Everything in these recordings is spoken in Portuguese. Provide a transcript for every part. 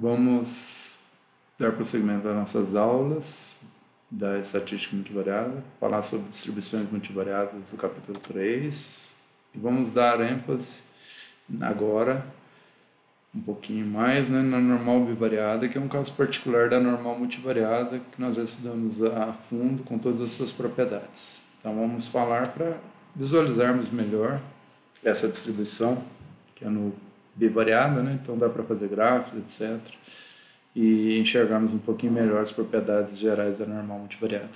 Vamos dar prosseguimento às nossas aulas da estatística multivariada, falar sobre distribuições multivariadas do capítulo 3 e vamos dar ênfase agora um pouquinho mais, na normal bivariada, que é um caso particular da normal multivariada que nós já estudamos a fundo com todas as suas propriedades. Então vamos falar para visualizarmos melhor essa distribuição, que é no bivariada, então dá para fazer gráficos, etc. E enxergarmos um pouquinho melhor as propriedades gerais da normal multivariada.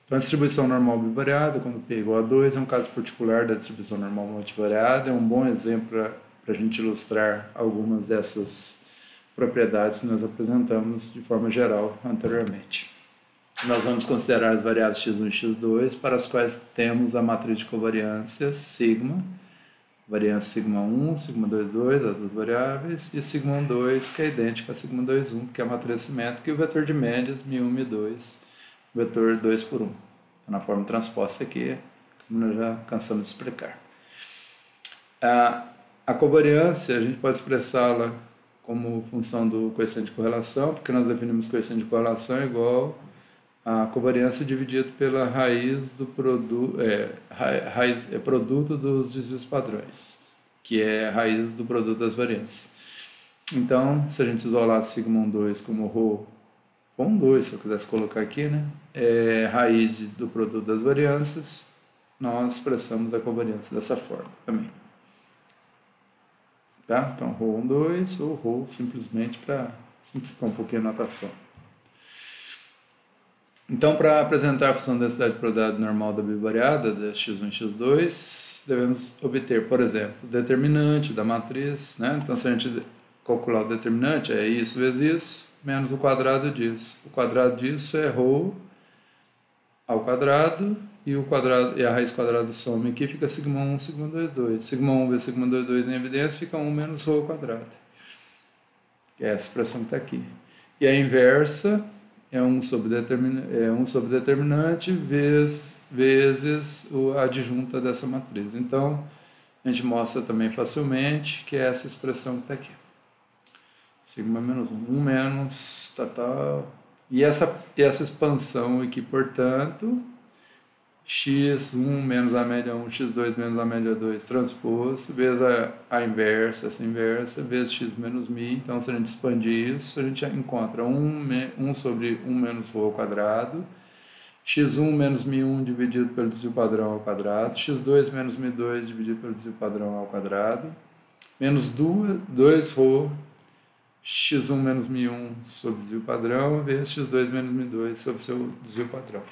Então a distribuição normal bivariada, quando P igual a 2, é um caso particular da distribuição normal multivariada, é um bom exemplo para a gente ilustrar algumas dessas propriedades que nós apresentamos de forma geral anteriormente. Nós vamos considerar as variáveis x1 e x2, para as quais temos a matriz de covariância sigma, variância sigma1, sigma2, 2, as duas variáveis, e sigma1, 2, que é idêntica a sigma2, 1, que é a matriz simétrica, e o vetor de médias, mi1, mi2, vetor 2 por 1. Na forma transposta aqui, como nós já cansamos de explicar. A covariância, a gente pode expressá-la como função do coeficiente de correlação, porque nós definimos coeficiente de correlação igual a covariância dividido pela raiz do produto dos desvios padrões, que é a raiz do produto das variâncias. Então, se a gente isolar sigma1, 2 como ρ1, 2, se eu quisesse colocar aqui, raiz do produto das variâncias, nós expressamos a covariância dessa forma também. Tá? Então, ρ1, 2 ou ρ simplesmente para simplificar um pouquinho a notação. Então, para apresentar a função de densidade de probabilidade normal da bivariada, da x1 e x2, devemos obter, por exemplo, o determinante da matriz. Então, se a gente calcular o determinante, é isso vezes isso, menos o quadrado disso. O quadrado disso é ρ ao quadrado, e a raiz quadrada do soma aqui fica sigma1, sigma2, 2. Sigma1 vezes sigma2, 2 em evidência fica 1 menos ρ ao quadrado. Que é essa expressão que está aqui. E a inversa é 1 sobre determinante vezes a adjunta dessa matriz. Então, a gente mostra também facilmente que é essa expressão que está aqui. Sigma menos 1, 1 menos, tal. E essa expansão aqui, portanto, x1 menos a média 1, x2 menos a média 2 transposto, vezes a inversa, essa inversa, vezes x menos mi. Então, se a gente expandir isso, a gente encontra 1 sobre 1 menos ρ ao quadrado, x1 menos mi1 dividido pelo desvio padrão ao quadrado, x2 menos mi2 dividido pelo desvio padrão ao quadrado, menos 2ρ, x1 menos mi1 sobre desvio padrão, vezes x2 menos mi2 sobre seu desvio padrão.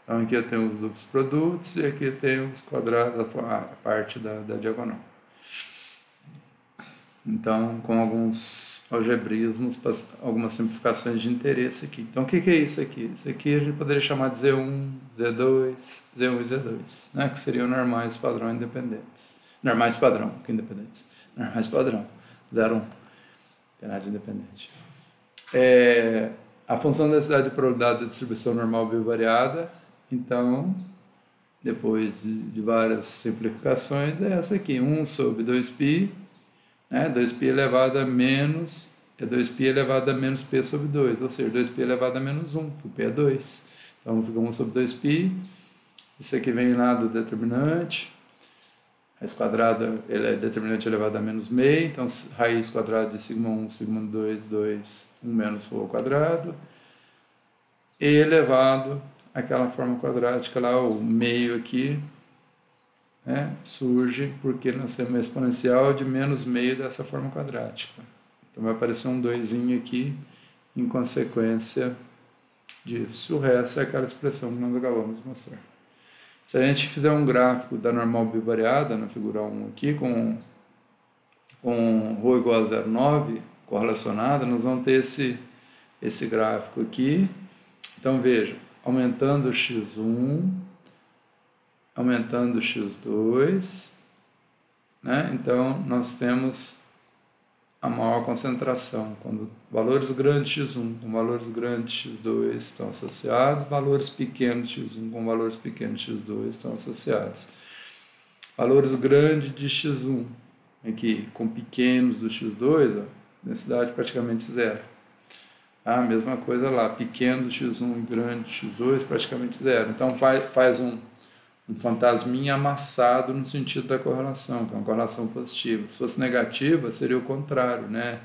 Então, aqui eu tenho os duplos produtos e aqui eu tenho os quadrados, a parte da diagonal. Então, com alguns algebrismos, algumas simplificações de interesse aqui. Então, o que é isso aqui? Isso aqui a gente poderia chamar de Z1, Z2, Z1 e Z2, que seriam normais padrão independentes. Normais padrão, que independentes. Normais padrão, 0, 1. Não tem nada de independente. A função da densidade de probabilidade da distribuição normal bivariada, então, depois de várias simplificações, é essa aqui, 1 sobre 2π, 2π elevado a menos, 2π elevado a menos p sobre 2, ou seja, 2π elevado a menos 1, que o p é 2. Então, fica 1 sobre 2π, isso aqui vem lá do determinante, raiz quadrada é determinante elevado a menos meio, então raiz quadrada de sigma1, sigma2, 2, 1 menos ρ ao quadrado, e elevado aquela forma quadrática lá, o meio aqui, surge porque nós temos uma exponencial de menos meio dessa forma quadrática. Então vai aparecer um 2 aqui em consequência disso. O resto é aquela expressão que nós acabamos de mostrar. Se a gente fizer um gráfico da normal bivariada, na figura 1 aqui, com ρ igual a 0,9 correlacionada, nós vamos ter esse gráfico aqui. Então veja, aumentando x1, aumentando x2, então nós temos a maior concentração, quando valores grandes x1 com valores grandes x2 estão associados, valores pequenos x1 com valores pequenos x2 estão associados. Valores grandes de x1 aqui com pequenos do x2, densidade praticamente zero. A mesma coisa lá, pequeno x1 e grande x2, praticamente zero. Então faz um fantasminha amassado no sentido da correlação, que é uma correlação positiva. Se fosse negativa, seria o contrário, né?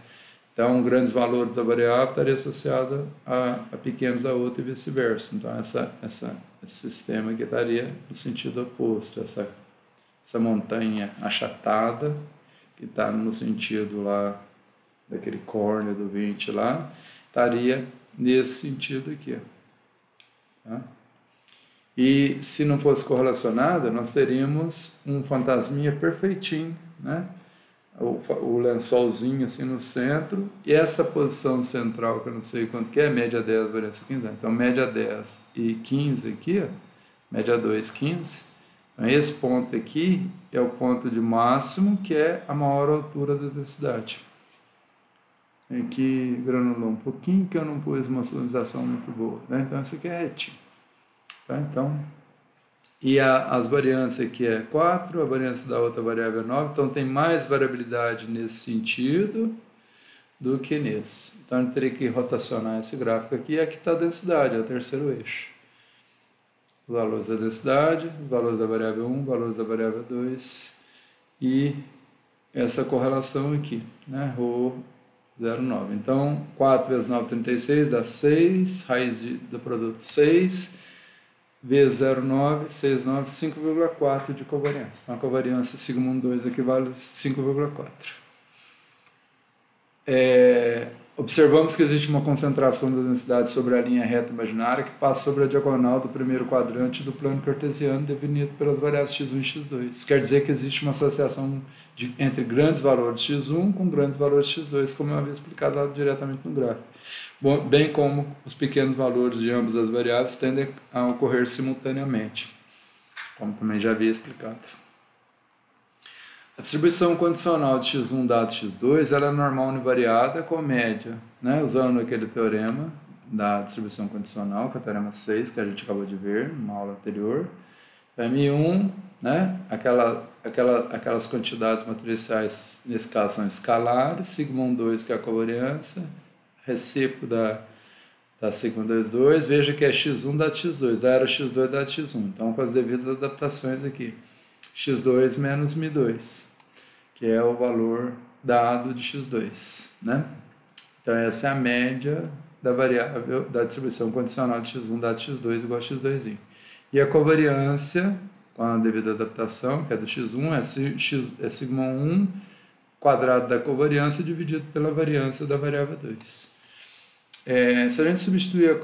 Então, grandes valores da variável estaria associado a pequenos da outra e vice-versa. Então, esse sistema aqui estaria no sentido oposto. Essa montanha achatada, que está no sentido lá daquele córneo do 20 lá, estaria nesse sentido aqui. Tá? E se não fosse correlacionada, nós teríamos um fantasminha perfeitinho, né? O lençolzinho assim no centro, e essa posição central, que eu não sei quanto que é, média 10, variância 15, então média 10 e 15 aqui, ó, média 2, 15, então esse ponto aqui é o ponto de máximo, que é a maior altura da densidade. Aqui granulou um pouquinho, que eu não pus uma sonorização muito boa, né? Então esse aqui é retinho. Tá? Então, e as variâncias aqui é 4, a variância da outra variável é 9, então tem mais variabilidade nesse sentido do que nesse. Então, eu teria que rotacionar esse gráfico aqui, e aqui está a densidade, é o terceiro eixo. Os valores da densidade, os valores da variável 1, valores da variável 2, e essa correlação aqui, né, ρ 0,9. Então, 4 vezes 9, 36, dá 6, raiz do produto 6, vezes 0,9, 6,9, 5,4 de covariância. Então, a covariância sigma 2 equivale a 5,4. Observamos que existe uma concentração da densidade sobre a linha reta imaginária que passa sobre a diagonal do primeiro quadrante do plano cartesiano definido pelas variáveis x1 e x2. Quer dizer que existe uma associação entre grandes valores x1 com grandes valores x2, como eu havia explicado lá diretamente no gráfico. Bom, bem como os pequenos valores de ambas as variáveis tendem a ocorrer simultaneamente, como também já havia explicado. A distribuição condicional de x1 dado x2 ela é normal univariada com média, né? Usando aquele teorema da distribuição condicional, que é o teorema 6, que a gente acabou de ver numa aula anterior. M1, né? Aquelas quantidades matriciais, nesse caso, são escalares, sigma 2, que é a covariância, recíproco da sigma 2, veja que é x1 dado x2, da era x2 dado x1, então com as devidas adaptações aqui, x2 menos μ2, que é o valor dado de x2, né? Então essa é a média da variável da distribuição condicional de x1 dado x2 igual a x2. E a covariância, com a devida adaptação, que é do x1, é sigma 1 quadrado da covariância dividido pela variância da variável 2. Se a gente substituir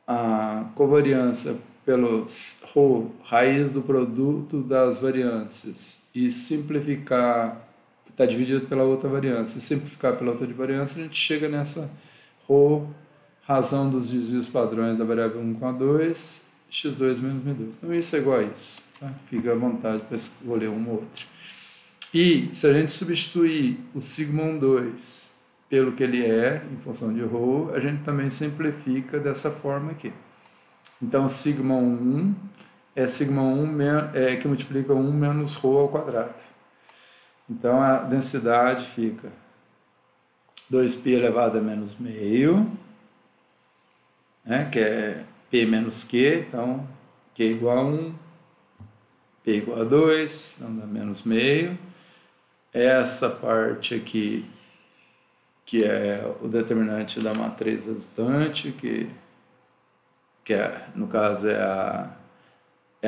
a covariância pelos ρ, raiz do produto das variâncias, e simplificar, está dividido pela outra variância, e simplificar pela outra variância, a gente chega nessa ρ, razão dos desvios padrões da variável 1 com a 2, x2 menos μ2. Então isso é igual a isso. Tá? Fica à vontade para escolher uma ou outra. E se a gente substituir o sigma 2 pelo que ele é, em função de ρ, a gente também simplifica dessa forma aqui. Então, sigma 1 é sigma 1 que multiplica 1 menos ρ ao quadrado. Então, a densidade fica 2π elevado a menos meio, né, que é P menos Q, então Q igual a 1, P igual a 2, então dá menos meio. Essa parte aqui, que é o determinante da matriz resultante, que no caso é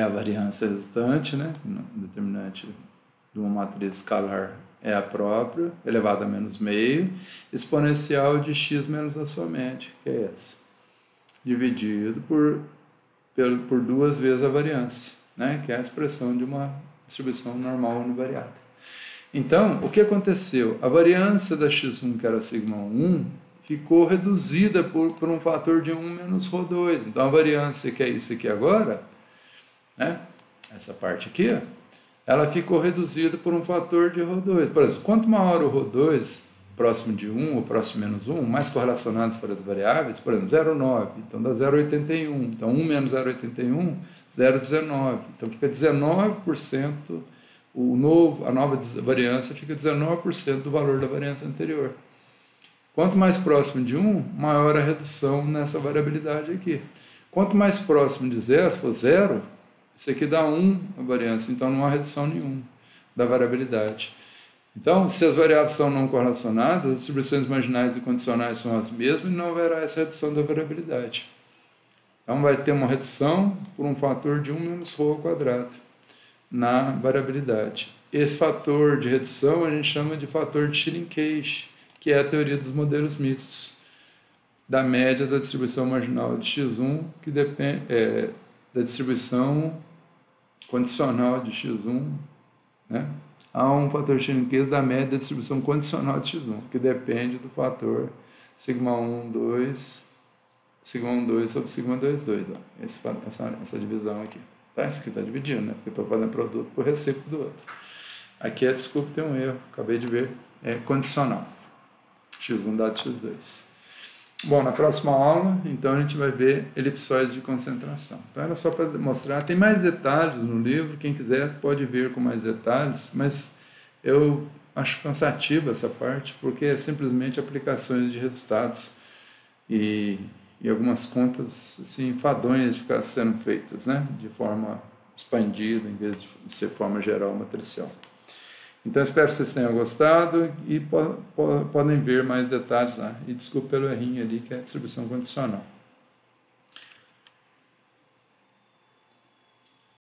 a variância resultante, né? O determinante de uma matriz escalar é a própria, elevado a menos meio, exponencial de x menos a sua média, que é essa, dividido por 2 vezes a variância, né? Que é a expressão de uma distribuição normal univariada. Então, o que aconteceu? A variância da x1, que era sigma 1, ficou reduzida por um fator de 1 menos ρ2. Então, a variância, que é isso aqui agora, né? Essa parte aqui, ó, ela ficou reduzida por um fator de ρ2. Por exemplo, quanto maior o ρ2, próximo de 1 ou próximo de menos 1, mais correlacionados para as variáveis, por exemplo, 0,9, então dá 0,81. Então, 1 menos 0,81, 0,19. Então, fica 19% a nova variância fica 19% do valor da variância anterior. Quanto mais próximo de 1, maior a redução nessa variabilidade aqui. Quanto mais próximo de 0, se for 0, isso aqui dá 1 a variância, então não há redução nenhuma da variabilidade. Então, se as variáveis são não correlacionadas, as distribuições marginais e condicionais são as mesmas e não haverá essa redução da variabilidade. Então, vai ter uma redução por um fator de 1 menos ρ ao quadrado na variabilidade. Esse fator de redução a gente chama de fator de Schilling-Cage, que é a teoria dos modelos mistos, da média da distribuição marginal de x1, que depende da distribuição condicional de x1, né? Há um fator Schilling-Cage da média da distribuição condicional de x1, que depende do fator σ1, 2, σ1, 2 sobre σ2, 2. Ó. Essa divisão aqui. Tá? Isso aqui está dividindo, né? Porque eu estou fazendo produto por recíproco do outro. Aqui desculpa, tem um erro, acabei de ver, é condicional. x1 dado x2. Bom, na próxima aula, então, a gente vai ver elipsóides de concentração. Então, era só para mostrar. Tem mais detalhes no livro, quem quiser pode ver com mais detalhes, mas eu acho cansativa essa parte, porque é simplesmente aplicações de resultados e algumas contas assim, enfadonhas de ficar sendo feitas, né? De forma expandida, em vez de ser forma geral matricial. Então, espero que vocês tenham gostado e podem ver mais detalhes lá. E desculpe pelo errinho ali, que é a distribuição condicional.